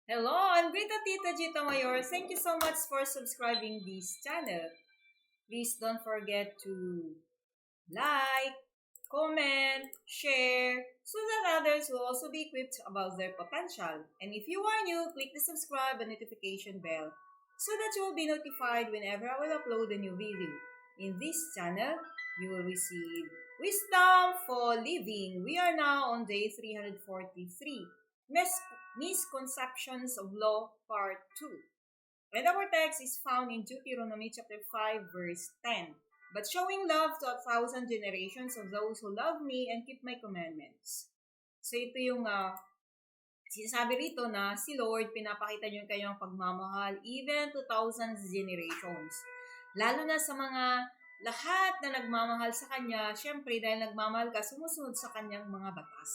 Hello, I'm Greta Tita Gita Mayor. Thank you so much for subscribing this channel. Please don't forget to like, comment, share, so that others will also be equipped about their potential. And if you are new, click the subscribe and notification bell so that you will be notified whenever I will upload a new video. In this channel, you will receive Wisdom for Living. We are now on day 343. Misconceptions of Law, Part 2. And our text is found in Deuteronomy chapter 5, verse 10. But showing love to 1,000 generations of those who love me and keep my commandments. So ito yung sinasabi rito na si Lord, pinapakita niyo yung kanyang pagmamahal even to thousands generations. Lalo na sa mga lahat na nagmamahal sa Kanya, syempre dahil nagmamahal ka, sumusunod sa Kanyang mga batas.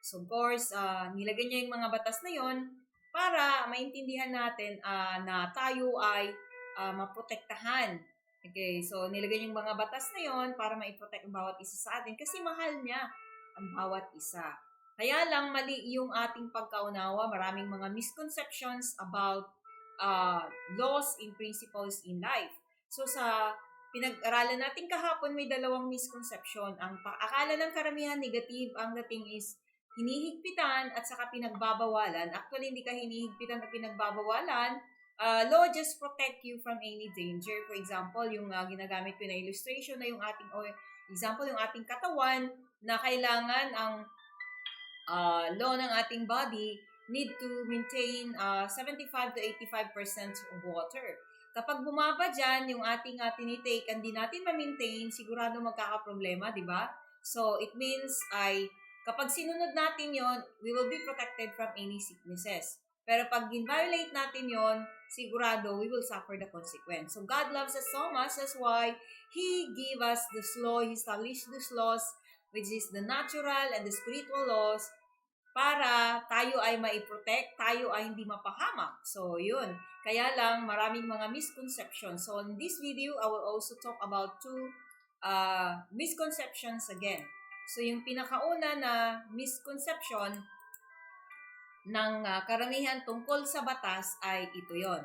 So of course, nilagay niya yung mga batas na yon para maintindihan natin na tayo ay maprotektahan. Okay, so nilagay niya yung mga batas na yon para maiprotect ang bawat isa sa atin kasi mahal niya ang bawat isa. Kaya lang mali yung ating pagkaunawa, maraming mga misconceptions about laws and principles in life. So sa pinag-aralan natin kahapon, may dalawang misconception. Ang akala ng karamihan negative, ang dating is hinihigpitan at saka pinagbabawalan. Actually, hindi ka hinihigpitan at pinagbabawalan. Law just protect you from any danger. For example, yung ginagamit ko na illustration na yung ating, example, yung ating katawan na kailangan ang law ng ating body need to maintain 75 to 85% of water. Kapag bumaba dyan, yung ating tinitake, hindi natin ma-maintain, sigurado magkakaproblema, di ba? So, it means kapag sinunod natin yon, we will be protected from any sicknesses. Pero pag in-violate natin yon, sigurado we will suffer the consequence. So God loves us so much, that's why He gave us this law, He established these laws, which is the natural and the spiritual laws, para tayo ay maiprotect, tayo ay hindi mapahamak. So, yun. Kaya lang, maraming mga misconceptions. So, in this video, I will also talk about two misconceptions again. So, yung pinakauna na misconception ng karamihan tungkol sa batas ay ito yon.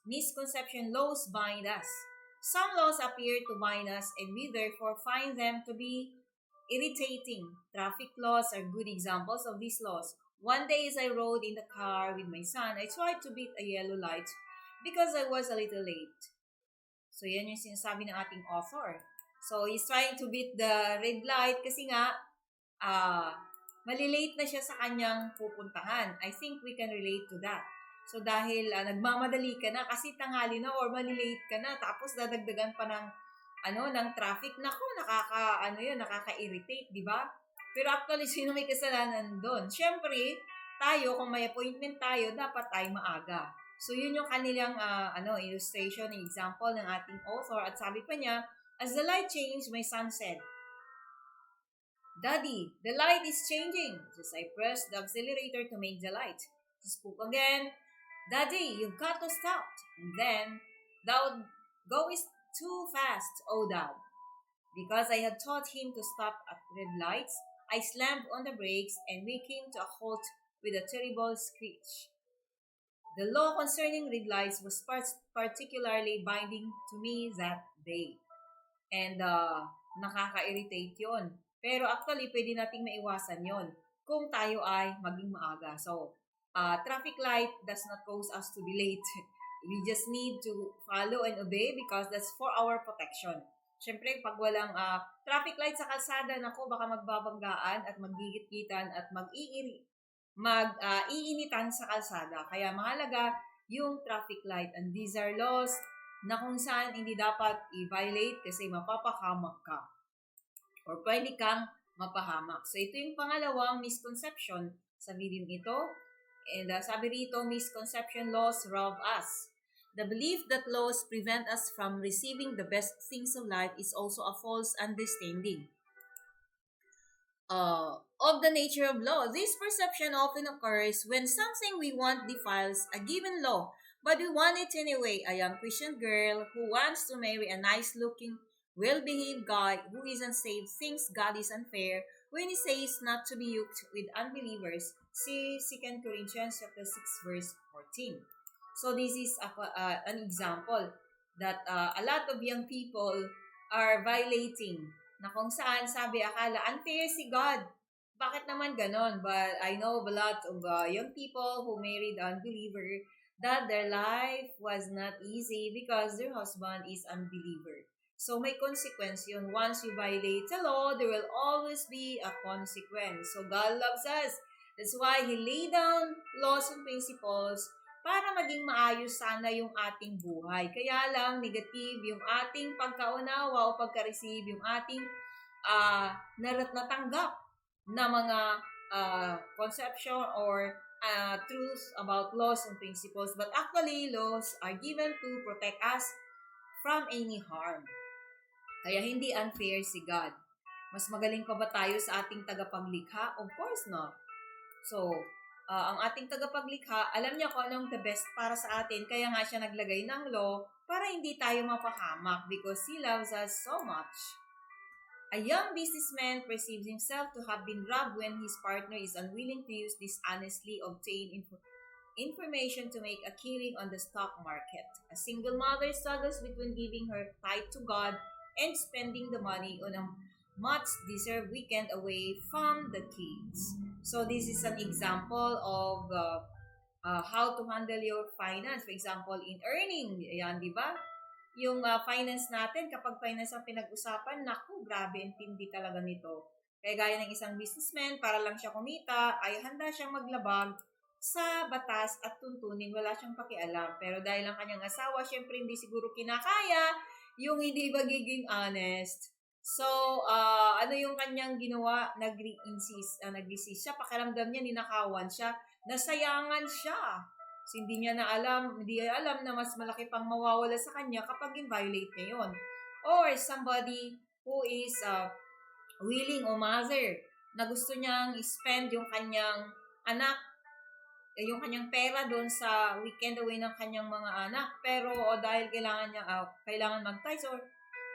Misconception: laws bind us. Some laws appear to bind us and we therefore find them to be irritating. Traffic laws are good examples of these laws. One day as I rode in the car with my son, I tried to beat a yellow light because I was a little late. So, yan yung sinasabi ng ating author. So, he's trying to beat the red light kasi nga, malilate na siya sa kanyang pupuntahan. I think we can relate to that. So, dahil nagmamadali ka na kasi tanghali na or malilate ka na, tapos dadagdagan pa ng ng traffic, nako, nakaka-irritate, di ba? Pero actually, sino may kasalanan doon? Siyempre, tayo, kung may appointment tayo, dapat ay maaga. So, yun yung kanilang illustration, example ng ating author. At sabi pa niya, as the light changed, my son said, Daddy, the light is changing. Just I pressed the accelerator to make the light. He spoke again, Daddy, you've got to stop. And then, thou goest too fast, O Dad. Because I had taught him to stop at red lights, I slammed on the brakes and we came to a halt with a terrible screech. The law concerning red lights was particularly binding to me that day. And nakaka-irritate yon. Pero actually, pwede nating maiwasan yon kung tayo ay maging maaga. So, traffic light does not cause us to be late. We just need to follow and obey because that's for our protection. Siyempre, pag walang traffic light sa kalsada, nako, baka magbabanggaan at maggigit-gitan at mag-iinitan sa kalsada. Kaya mahalaga yung traffic light. And these are laws na kung saan hindi dapat i-violate kasi mapapahamak ka. Or pwede kang mapahamak. So, ito yung pangalawang misconception sa video ito. And sabi rito, misconception: laws rob us. The belief that laws prevent us from receiving the best things of life is also a false understanding of the nature of law. This perception often occurs when something we want defiles a given law, but we want it anyway. A young Christian girl who wants to marry a nice-looking, well-behaved guy who isn't saved thinks God is unfair when He says not to be yoked with unbelievers See 2 Corinthians chapter 6 verse 14. So this is an example that a lot of young people are violating na kung saan sabi akala unfair si God. Bakit naman ganon? But I know a lot of young people who married unbeliever that their life was not easy because their husband is unbeliever. So may consequence yun. Once you violate the law, there will always be a consequence. So God loves us. That's why He laid down laws and principles para maging maayos sana yung ating buhay. Kaya lang negative yung ating pagkaunawa o pagka-receive, yung ating natanggap na mga conception or truths about laws and principles. But actually, laws are given to protect us from any harm. Kaya hindi unfair si God. Mas magaling pa ba tayo sa ating tagapaglikha? Of course not. So, ang ating tagapaglikha, alam niya kung anong the best para sa atin. Kaya nga siya naglagay ng law para hindi tayo mapahamak because He loves us so much. A young businessman perceives himself to have been robbed when his partner is unwilling to use dishonestly obtained information to make a killing on the stock market. A single mother struggles between giving her tithe to God and spending the money on a much-deserved weekend away from the kids. So this is an example of how to handle your finance. For example, in earning, yan, di ba? Yung finance natin, kapag finance ang pinag-usapan, naku, grabe, intindi talaga nito. Kaya gaya ng isang businessman, para lang siya kumita, ay handa siyang maglabag sa batas at tuntunin. Wala siyang pakialam. Pero dahil ang kanyang asawa, syempre hindi siguro kinakaya yung hindi magiging honest. So, ano yung kanyang ginawa? Nag-resist siya. Pakiramdam niya, ninakawan siya. Nasayangan siya. So, hindi niya alam na mas malaki pang mawawala sa kanya kapag in-violate niya yun. Or somebody who is willing o mother na gusto niyang spend yung kanyang anak, yung kanyang pera doon sa weekend away ng kanyang mga anak. Pero dahil kailangan mag-tithe or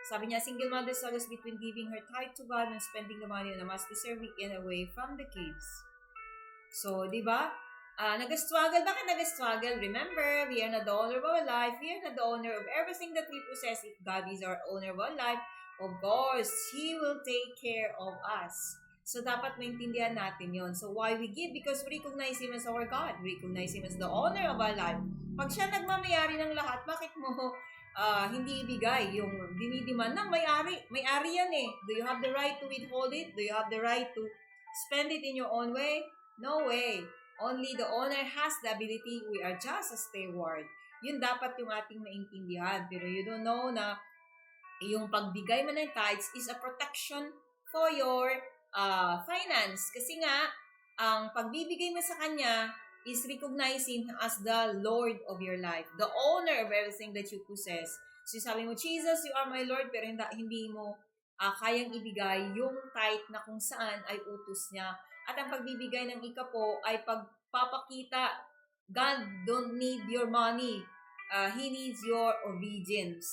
sabi niya, single mother struggles between giving her tithe to God and spending the money on a must-deserved weekend away from the kids. So, di ba? Nag-struggle. Bakit nag-struggle? Remember, we are not the owner of our life. We are not the owner of everything that we possess. If God is our owner of our life, of course, He will take care of us. So, dapat maintindihan natin yon. So, why we give? Because we recognize Him as our God. We recognize Him as the owner of our life. Pag siya nagmamayari ng lahat, bakit mo hindi ibigay yung dinidiman ng may-ari? May-ari yan eh. Do you have the right to withhold it? Do you have the right to spend it in your own way? No way. Only the owner has the ability. We are just a steward. Yun dapat yung ating maintindihan. Pero you don't know na yung pagbigay mo ng tithes is a protection for your finance. Kasi nga, ang pagbibigay mo sa Kanya is recognizing as the Lord of your life, the owner of everything that you possess. So sabi mo, Jesus, you are my Lord, pero hindi mo kayang ibigay yung tithe na kung saan ay utos niya. At ang pagbibigay ng ikapo ay pagpapakita, God don't need your money. He needs your obedience.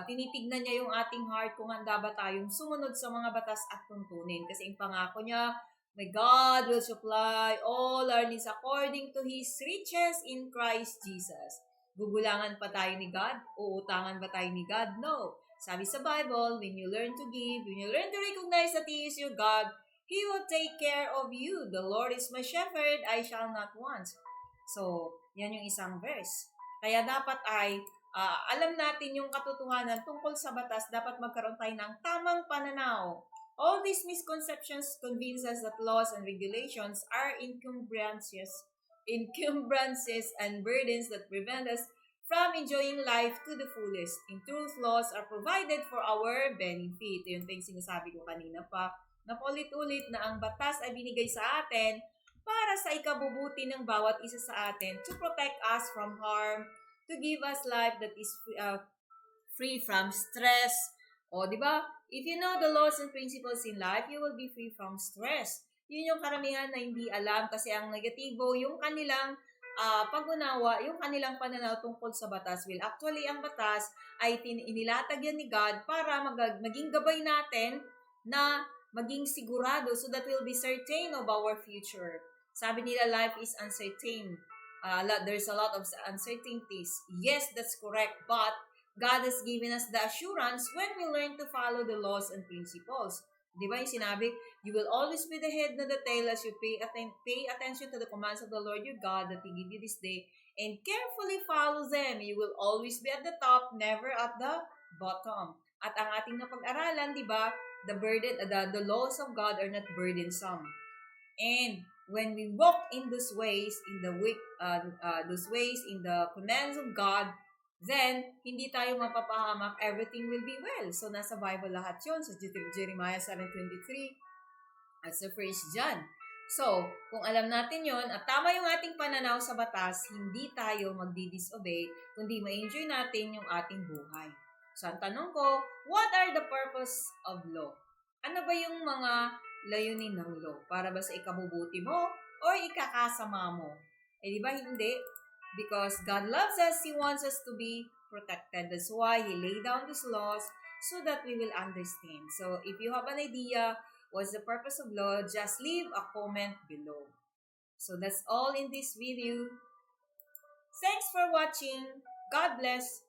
Tinitignan niya yung ating heart kung handa ba tayong sumunod sa mga batas at tuntunin. Kasi yung pangako niya, my God will supply all our needs according to His riches in Christ Jesus. Gugulangan pa tayo ni God? Uutangan ba tayo ni God? No. Sabi sa Bible, when you learn to give, when you learn to recognize that He is your God, He will take care of you. The Lord is my shepherd, I shall not want. So, yan yung isang verse. Kaya dapat ay alam natin yung katotohanan tungkol sa batas, dapat magkaroon tayo ng tamang pananaw. All these misconceptions convince us that laws and regulations are encumbrances and burdens that prevent us from enjoying life to the fullest. In truth, laws are provided for our benefit. Yung sinasabi ko kanina pa, na paulit-ulit na ang batas ay binigay sa atin para sa ikabubuti ng bawat isa sa atin, to protect us from harm, to give us life that is free from stress. O, di ba? If you know the laws and principles in life, you will be free from stress. Yun yung karamihan na hindi alam kasi ang negatibo, yung kanilang pag-unawa, yung kanilang pananaw tungkol sa batas. Well, actually, ang batas ay inilatag yan ni God para maging gabay natin na maging sigurado so that we'll be certain of our future. Sabi nila life is uncertain. There's a lot of uncertainties. Yes, that's correct. But God has given us the assurance when we learn to follow the laws and principles. Di ba yung sinabi, you will always be the head, not the tail, as you pay attention to the commands of the Lord your God that He give you this day, and carefully follow them. You will always be at the top, never at the bottom. At ang ating napag-aralan, di ba, the laws of God are not burdensome. And when we walk in those ways, in the commands of God, then hindi tayo mapapahamak. Everything will be well. So nasa Bible lahat 'yon sa Jeremiah 7:23 at sa 1 John. So, kung alam natin yon at tama yung ating pananaw sa batas, hindi tayo magdi-disobey, kundi ma-enjoy natin yung ating buhay. So, ang tanong ko, what are the purpose of law? Ano ba yung mga layunin ng law? Para ba sa ikabubuti mo o ikakasama mo? Eh, di ba hindi? Because God loves us, He wants us to be protected. That's why He laid down these laws so that we will understand. So, if you have an idea, what's the purpose of law? Just leave a comment below. So that's all in this video. Thanks for watching. God bless.